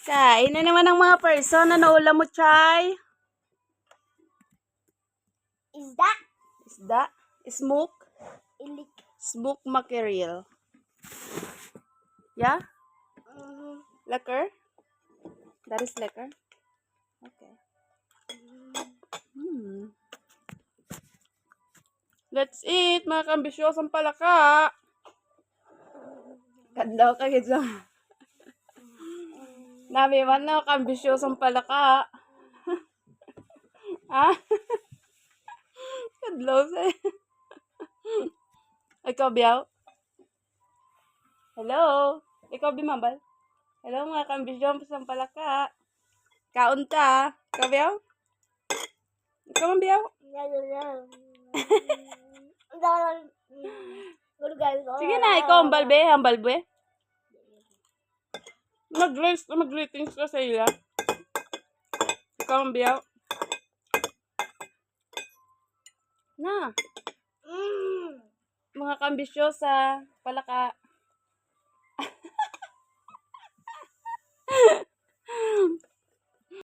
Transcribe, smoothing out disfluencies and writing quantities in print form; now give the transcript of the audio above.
Kain na naman ng mga person. Ano ulam mo, Chay? Isda. Isda? Smoke? Ilik. Smoke mackerel. Yeah? Liquor? That is liquor? Okay. Let's eat, mga kambisyosang palaka. Kadlaw ka gito. Nami man na kambisyosang palaka. Ah? Kadlaw sa. Ikaw biyaw? Hello? Ikaw bimambal? Hello mga kambisyosang palaka. Kaon ka? Ikaw biyaw? Ikaw man biyaw? Sige na, ikaw ang balbe, ang balbe. Mag-greetings ka sa ila. Ikaw ang biyaw. Na. Mga kambisyosa, palaka.